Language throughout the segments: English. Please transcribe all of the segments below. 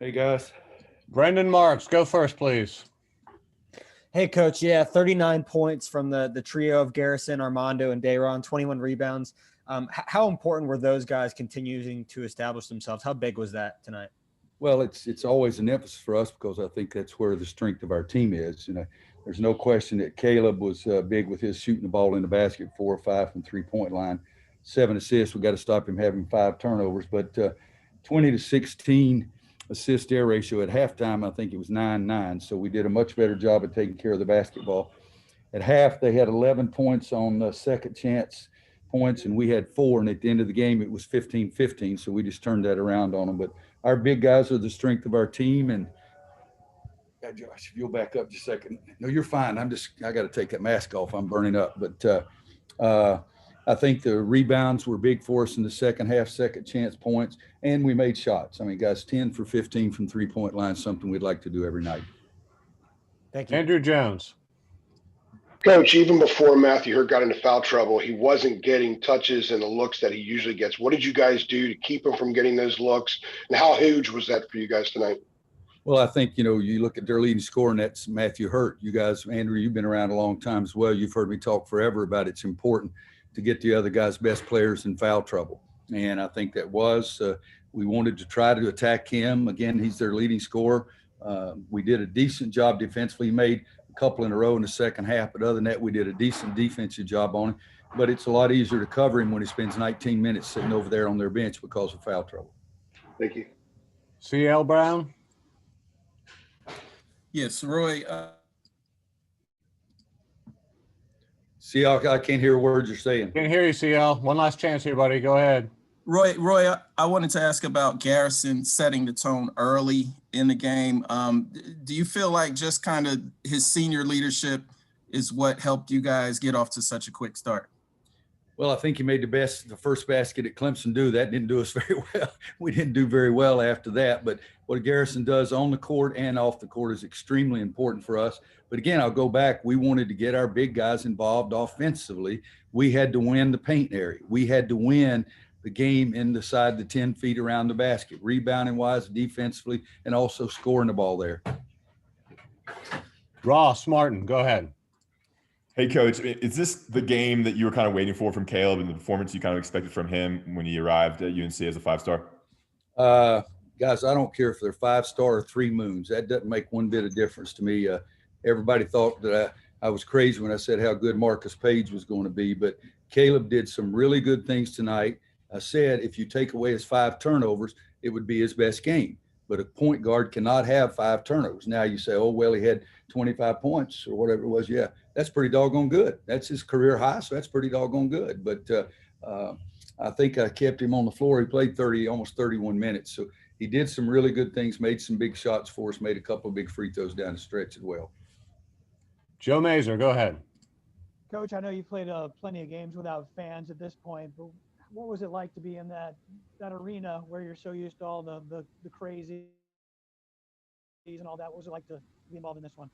Hey, guys. Brendan Marks, go first, please. Hey, Coach. Yeah, 39 points from the trio of Garrison, Armando, and Dayron, 21 rebounds. How important were those guys continuing to establish themselves? How big was that tonight? Well, it's always an emphasis for us because I think that's where the strength of our team is. There's no question that Caleb was big with his shooting the ball in the basket, 4 or 5 from 3-point line, 7 assists. We got to stop him having 5 turnovers, but 20 to 16 assist air ratio at halftime. I think it was 9-9. So we did a much better job of taking care of the basketball. At half, they had 11 points on second chance points, and we had 4. And at the end of the game, it was 15-15. So we just turned that around on them. But our big guys are the strength of our team. And Josh, if you'll back up just a second. No, you're fine. I got to take that mask off. I'm burning up. But I think the rebounds were big for us in the second half, second chance points, and we made shots. I mean, guys, 10 for 15 from 3-point line, something we'd like to do every night. Thank you. Andrew Jones. Coach, even before Matthew Hurt got into foul trouble, he wasn't getting touches and the looks that he usually gets. What did you guys do to keep him from getting those looks? And how huge was that for you guys tonight? Well, I think, you look at their leading scorer, and that's Matthew Hurt. You guys, Andrew, you've been around a long time as well. You've heard me talk forever about it's important to get the other guys' best players in foul trouble. And I think that we wanted to try to attack him. Again, he's their leading scorer. We did a decent job defensively. He made a couple in a row in the second half, but other than that, we did a decent defensive job on him. But it's a lot easier to cover him when he spends 19 minutes sitting over there on their bench because of foul trouble. Thank you. C.L. Brown. Yes, Roy. CL, I can't hear words you're saying. Can't hear you, CL. One last chance here, buddy. Go ahead. Roy, I wanted to ask about Garrison setting the tone early in the game. Do you feel like just kind of his senior leadership is what helped you guys get off to such a quick start? Well, I think he made the first basket at Clemson do. That didn't do us very well. We didn't do very well after that. But what Garrison does on the court and off the court is extremely important for us. But again, I'll go back. We wanted to get our big guys involved offensively. We had to win the paint area. We had to win the game inside the 10 feet around the basket, rebounding wise, defensively, and also scoring the ball there. Ross Martin, go ahead. Hey, Coach, is this the game that you were kind of waiting for from Caleb and the performance you kind of expected from him when he arrived at UNC as a 5-star? Guys, I don't care if they're 5-star or 3 moons. That doesn't make one bit of difference to me. Everybody thought that I was crazy when I said how good Marcus Page was going to be, but Caleb did some really good things tonight. I said if you take away his 5 turnovers, it would be his best game. But a point guard cannot have 5 turnovers. Now you say, oh, well, he had 25 points or whatever it was. Yeah, that's pretty doggone good. That's his career high, so that's pretty doggone good. But I think I kept him on the floor. He played almost 31 minutes. So he did some really good things, made some big shots for us, made a couple of big free throws down the stretch as well. Joe Mazer, go ahead. Coach, I know you played plenty of games without fans at this point, but what was it like to be in that arena where you're so used to all the crazies and all that? What was it like to be involved in this one?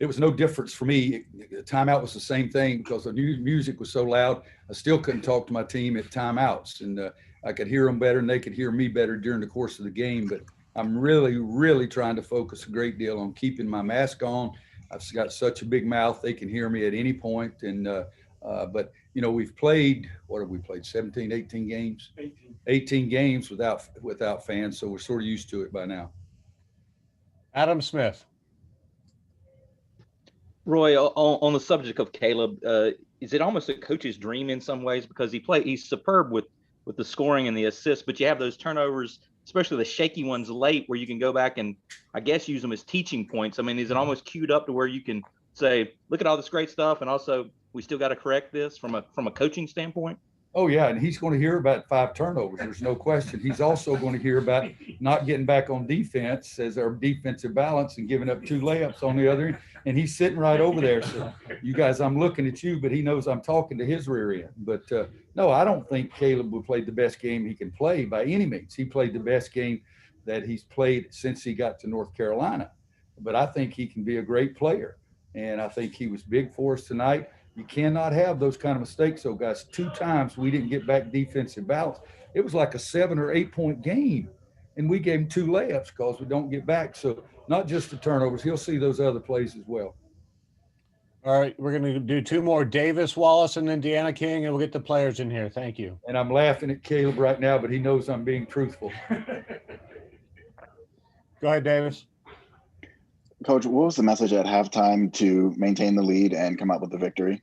It was no difference for me. The timeout was the same thing because the music was so loud. I still couldn't talk to my team at timeouts, and I could hear them better and they could hear me better during the course of the game. But I'm really, really trying to focus a great deal on keeping my mask on. I've got such a big mouth, they can hear me at any point. And but, we've played, what have we played, 17, 18 games? 18 games without fans, so we're sort of used to it by now. Adam Smith. Roy, on the subject of Caleb, is it almost a coach's dream in some ways? Because he's superb with the scoring and the assists, but you have those turnovers, especially the shaky ones late, where you can go back and, I guess, use them as teaching points. I mean, is it almost queued up to where you can say, look at all this great stuff, and also we still got to correct this from a coaching standpoint? Oh, yeah, and he's going to hear about 5 turnovers. There's no question. He's also going to hear about not getting back on defense as our defensive balance and giving up 2 layups on the other end. And he's sitting right over there. So, you guys, I'm looking at you, but he knows I'm talking to his rear end. But, no, I don't think Caleb would play the best game he can play by any means. He played the best game that he's played since he got to North Carolina. But I think he can be a great player. And I think he was big for us tonight. You cannot have those kind of mistakes, though, guys. 2 times we didn't get back defensive balance. It was like a 7 or 8 point game. and we gave him 2 layups because we don't get back. So not just the turnovers, he'll see those other plays as well. All right, we're going to do 2 more, Davis, Wallace, and then Deanna King, and we'll get the players in here. Thank you. And I'm laughing at Caleb right now, but he knows I'm being truthful. Go ahead, Davis. Coach, what was the message at halftime to maintain the lead and come out with the victory?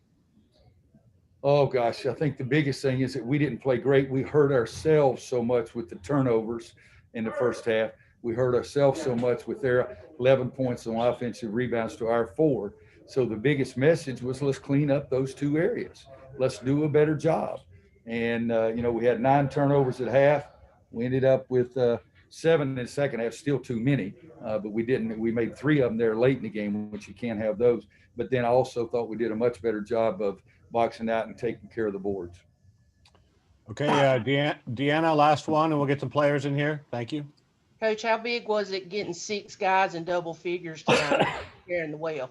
Oh, gosh, I think the biggest thing is that we didn't play great. We hurt ourselves so much with the turnovers in the first half. We hurt ourselves so much with their 11 points on offensive rebounds to our 4. So the biggest message was, let's clean up those 2 areas. Let's do a better job. And, we had 9 turnovers at half. We ended up with 7 in the second half, still too many. But we didn't. We made 3 of them there late in the game, which you can't have those. But then I also thought we did a much better job of boxing out and taking care of the boards. Okay, Deanna, last one, and we'll get the players in here. Thank you. Coach, how big was it getting 6 guys in double figures tonight carrying the well?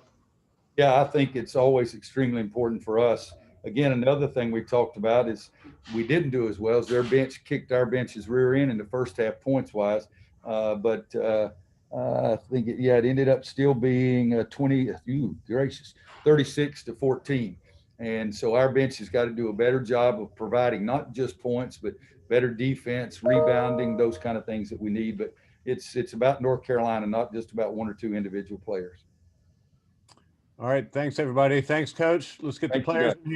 Yeah, I think it's always extremely important for us. Again, another thing we talked about is we didn't do as well as their bench kicked our bench's rear end in the first half points wise. But I think it ended up still being 36-14. And so our bench has got to do a better job of providing not just points, but better defense, rebounding, those kind of things that we need. But it's about North Carolina, not just about 1 or 2 individual players. All right. Thanks, everybody. Thanks, Coach. Let's get the players in here.